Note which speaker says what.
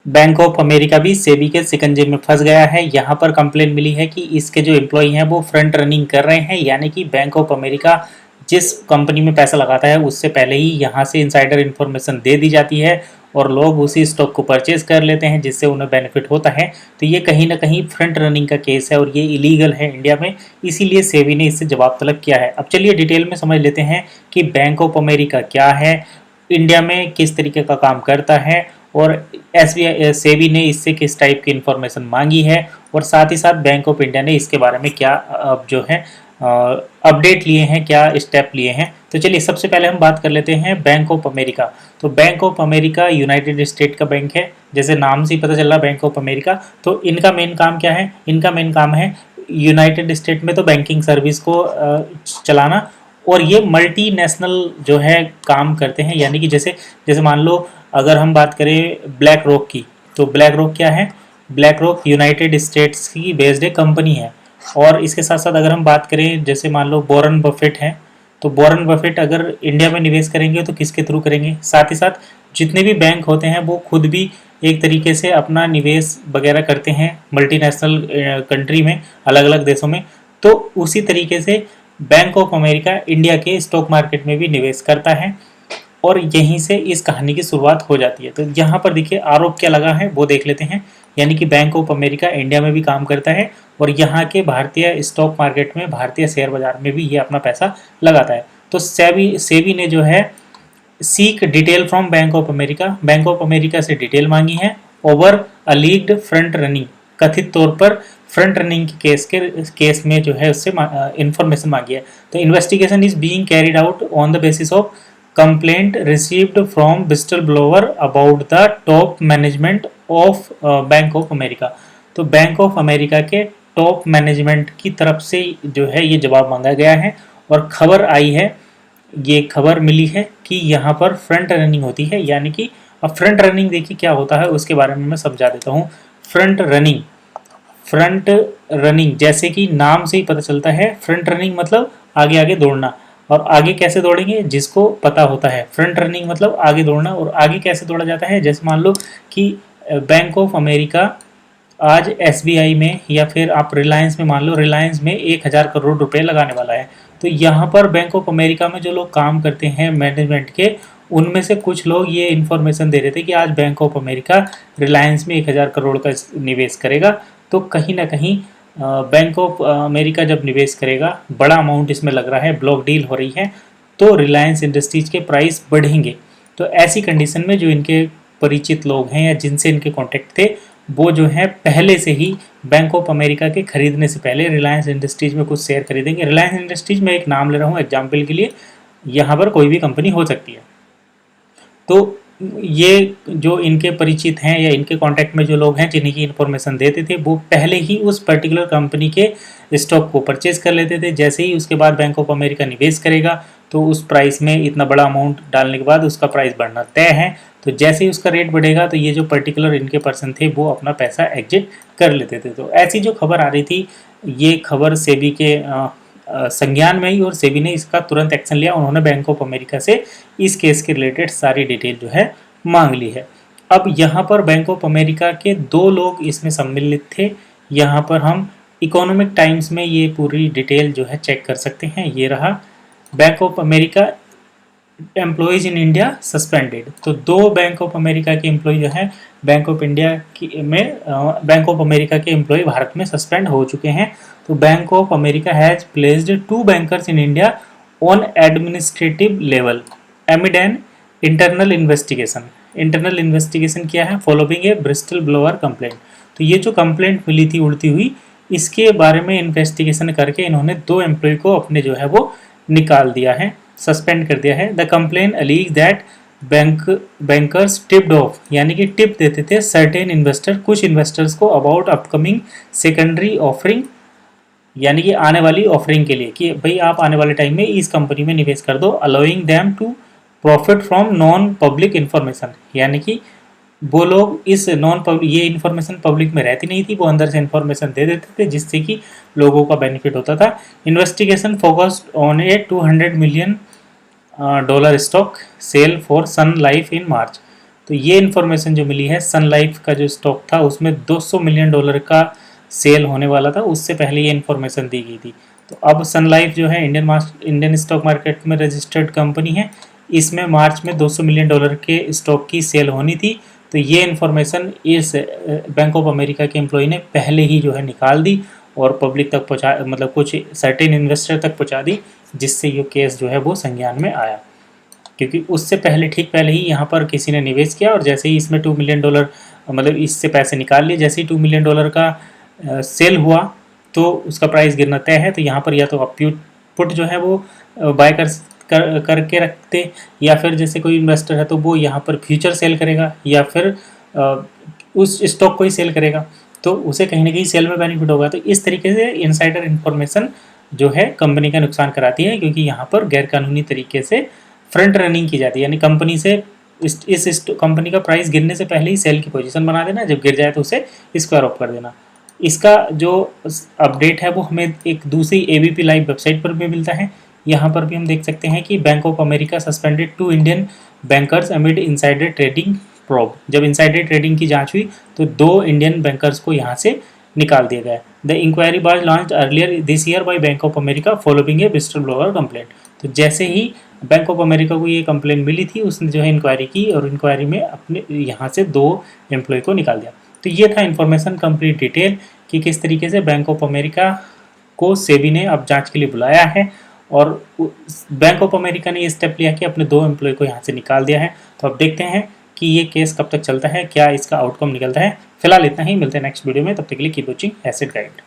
Speaker 1: Bank of America भी सेबी के शिकंजे में फंस गया है। यहाँ पर कंप्लेन मिली है कि इसके जो एम्प्लॉई हैं वो फ्रंट रनिंग कर रहे हैं, यानी कि बैंक ऑफ अमेरिका जिस कंपनी में पैसा लगाता है उससे पहले ही यहाँ से इनसाइडर इन्फॉर्मेशन दे दी जाती है और लोग उसी स्टॉक को परचेज कर लेते हैं जिससे उन्हें बेनिफिट होता है। तो ये कहीं ना कहीं फ्रंट रनिंग का केस है और ये इलीगल है इंडिया में, इसीलिए सेबी ने इससे जवाब तलब किया है। अब चलिए डिटेल में समझ लेते हैं कि बैंक ऑफ अमेरिका क्या है, इंडिया में किस तरीके का काम करता है और एसबीआई सेबी ने इससे किस टाइप की इंफॉर्मेशन मांगी है और साथ ही साथ बैंक ऑफ इंडिया ने इसके बारे में क्या जो है अपडेट लिए हैं, क्या स्टेप लिए हैं। तो चलिए सबसे पहले हम बात कर लेते हैं बैंक ऑफ अमेरिका। तो Bank of America United state का बैंक है, जैसे नाम से ही पता चल रहा है बैंक ऑफ अमेरिका। तो इनका मेन काम क्या है? इनका मेन काम है यूनाइटेड स्टेट में तो बैंकिंग सर्विस को चलाना, और ये मल्टीनेशनल जो है काम करते हैं। यानी कि जैसे जैसे मान लो अगर हम बात करें ब्लैक रॉक की, तो ब्लैक रॉक क्या है? ब्लैक रॉक यूनाइटेड स्टेट्स की बेस्ड एक कंपनी है। और इसके साथ साथ अगर हम बात करें जैसे मान लो वॉरेन बफेट है, तो वॉरेन बफेट अगर इंडिया में निवेश करेंगे तो किसके थ्रू करेंगे? साथ ही साथ जितने भी बैंक होते हैं वो खुद भी एक तरीके से अपना निवेश वगैरह करते हैं मल्टीनेशनल कंट्री में, अलग अलग देशों में। तो उसी तरीके से बैंक ऑफ अमेरिका इंडिया के स्टॉक मार्केट में भी निवेश करता है और यहीं से इस कहानी की शुरुआत हो जाती है। तो यहाँ पर देखिए आरोप क्या लगा है वो देख लेते हैं। यानी कि बैंक ऑफ अमेरिका इंडिया में भी काम करता है और यहाँ के भारतीय स्टॉक मार्केट में, भारतीय शेयर बाजार में भी ये अपना पैसा लगाता है। तो सेबी ने जो है seek detail from bank of America, bank of America से डिटेल मांगी है ओवर अलीग्ड फ्रंट रनिंग, कथित तौर पर फ्रंट रनिंग के केस में जो है उससे इंफॉर्मेशन मांगी है। तो investigation is being carried out on the basis of complaint received from whistle blower about the top management of Bank of America. तो बैंक ऑफ अमेरिका के टॉप मैनेजमेंट की तरफ से जो है ये जवाब मांगा गया है और खबर आई है, ये खबर मिली है कि यहाँ पर फ्रंट रनिंग होती है। यानी कि अब फ्रंट रनिंग देखिए क्या होता है उसके बारे में मैं समझा देता हूँ। फ्रंट रनिंग जैसे कि नाम से ही पता चलता है, फ्रंट रनिंग मतलब आगे आगे दौड़ना। और आगे कैसे दौड़ेंगे? जिसको पता होता है। फ्रंट रनिंग मतलब आगे दौड़ना। और आगे कैसे दौड़ा जाता है? जैसे मान लो कि बैंक ऑफ अमेरिका आज एसबीआई में या फिर आप रिलायंस में, मान लो रिलायंस में 1000 करोड़ रुपए लगाने वाला है। तो यहाँ पर बैंक ऑफ अमेरिका में जो लोग काम करते हैं मैनेजमेंट के, उनमें से कुछ लोग ये इन्फॉर्मेशन दे रहे थे कि आज बैंक ऑफ अमेरिका रिलायंस में 1000 करोड़ का निवेश करेगा। तो कहीं ना कहीं बैंक ऑफ अमेरिका जब निवेश करेगा, बड़ा अमाउंट इसमें लग रहा है, ब्लॉक डील हो रही है, तो रिलायंस इंडस्ट्रीज के प्राइस बढ़ेंगे। तो ऐसी कंडीशन में जो इनके परिचित लोग हैं या जिनसे इनके कॉन्टेक्ट थे, वो जो है पहले से ही बैंक ऑफ अमेरिका के खरीदने से पहले रिलायंस इंडस्ट्रीज में कुछ शेयर खरीदेंगे। रिलायंस इंडस्ट्रीज में एक नाम ले रहा हूँ एग्जाम्पल के लिए, यहाँ पर कोई भी कंपनी हो सकती है। तो ये जो इनके परिचित हैं या इनके कांटेक्ट में जो लोग हैं जिन्हें की इन्फॉर्मेशन देते थे, वो पहले ही उस पर्टिकुलर कंपनी के स्टॉक को परचेज कर लेते थे। जैसे ही उसके बाद बैंक ऑफ अमेरिका निवेश करेगा तो उस प्राइस में इतना बड़ा अमाउंट डालने के बाद उसका प्राइस बढ़ना तय है। तो जैसे ही उसका रेट बढ़ेगा तो ये जो पर्टिकुलर इनके पर्सन थे वो अपना पैसा एग्जिट कर लेते थे। तो ऐसी जो खबर आ रही थी, ये खबर सेबी के संज्ञान में ही, और सेबी ने इसका तुरंत एक्शन लिया। उन्होंने बैंक ऑफ अमेरिका से इस केस के रिलेटेड सारी डिटेल जो है मांग ली है। अब यहाँ पर बैंक ऑफ अमेरिका के 2 लोग इसमें सम्मिलित थे। यहाँ पर हम इकोनॉमिक टाइम्स में ये पूरी डिटेल जो है चेक कर सकते हैं। ये रहा, bank of America employees in India suspended. तो 2 बैंक ऑफ अमेरिका के एम्प्लॉय जो है बैंक ऑफ इंडिया की में बैंक ऑफ अमेरिका के एम्प्लॉय भारत में सस्पेंड हो चुके हैं। तो Bank of America has placed 2 bankers in India on administrative level एमिड an internal investigation. Internal investigation क्या है? फॉलोइंग ए ब्रिस्टल ब्लोअर कंप्लेंट। तो ये जो कंप्लेंट मिली थी उड़ती हुई, इसके बारे में इन्वेस्टिगेशन करके इन्होंने 2 एम्प्लॉय को अपने जो है वो निकाल दिया है, सस्पेंड कर दिया है। The complaint allies that bankers tipped of, यानी कि टिप देते थे सर्टेन इन्वेस्टर, कुछ इन्वेस्टर्स को अबाउट अपकमिंग सेकेंडरी ऑफरिंग, यानी कि आने वाली ऑफरिंग के लिए कि भाई आप आने वाले टाइम में इस कंपनी में निवेश कर दो, allowing them to profit from non public information. यानी कि वो लोग इस ये इन्फॉर्मेशन पब्लिक में रहती नहीं थी, वो अंदर से इन्फॉर्मेशन दे देते थे जिससे कि लोगों का बेनिफिट होता था। Investigation focused on a $200 million stock sale for Sun Life in March. तो ये इन्फॉर्मेशन जो मिली है, सन लाइफ का जो स्टॉक था उसमें $200 मिलियन का सेल होने वाला था, उससे पहले ये इन्फॉर्मेशन दी गई थी। तो अब सन लाइफ जो है इंडियन स्टॉक मार्केट में रजिस्टर्ड कंपनी है, इसमें मार्च में $200 मिलियन के स्टॉक की सेल होनी थी। तो ये इन्फॉर्मेशन इस बैंक ऑफ अमेरिका के एम्प्लॉय ने पहले ही जो है निकाल दी और पब्लिक तक पहुँचा, मतलब कुछ सर्टेन इन्वेस्टर तक पहुँचा दी, जिससे ये केस जो है वो संज्ञान में आया। क्योंकि उससे पहले, ठीक पहले ही यहाँ पर किसी ने निवेश किया और जैसे ही इसमें $2 मिलियन, मतलब इससे पैसे निकाल लिए, जैसे ही $2 मिलियन का सेल हुआ तो उसका प्राइस गिरना तय है। तो यहाँ पर या तो आप पुट जो है वो बाय करके रखते, या फिर जैसे कोई इन्वेस्टर है तो वो यहाँ पर फ्यूचर सेल करेगा या फिर उस स्टॉक को ही सेल करेगा, तो उसे कहीं ना कहीं सेल में बेनिफिट होगा। तो इस तरीके से इनसाइडर इन्फॉर्मेशन जो है कंपनी का नुकसान कराती है, क्योंकि यहाँ पर गैरकानूनी तरीके से फ्रंट रनिंग की जाती है, यानी कंपनी से इस कंपनी का प्राइस गिरने से पहले ही सेल की पोजीशन बना देना, जब गिर जाए तो उसे स्क्वायर ऑफ कर देना। इसका जो अपडेट है वो हमें एक दूसरी ABP लाइव वेबसाइट पर भी मिलता है। यहाँ पर भी हम देख सकते हैं कि bank of America suspended 2 Indian bankers amid insider trading probe. जब इनसाइडर ट्रेडिंग की जांच हुई तो 2 इंडियन बैंकर्स को यहाँ से निकाल दिया गया। The inquiry was launched earlier this year by Bank of America following a whistle blower complaint. तो जैसे ही बैंक ऑफ अमेरिका को ये कंप्लेंट मिली थी, उसने जो है इंक्वायरी की और इंक्वायरी में अपने यहाँ से 2 एम्प्लॉय को निकाल दिया। तो ये था इन्फॉर्मेशन कंप्लीट डिटेल कि किस तरीके से बैंक ऑफ अमेरिका को सेबी ने अब जांच के लिए बुलाया है और बैंक ऑफ अमेरिका ने ये स्टेप लिया कि अपने 2 एम्प्लॉय को यहाँ से निकाल दिया है। तो अब देखते हैं कि ये केस कब तक चलता है, क्या इसका आउटकम निकलता है। फिलहाल इतना ही, मिलते हैं नेक्स्ट वीडियो में, तब तक के लिए कीप वॉचिंग एसेट गाइड।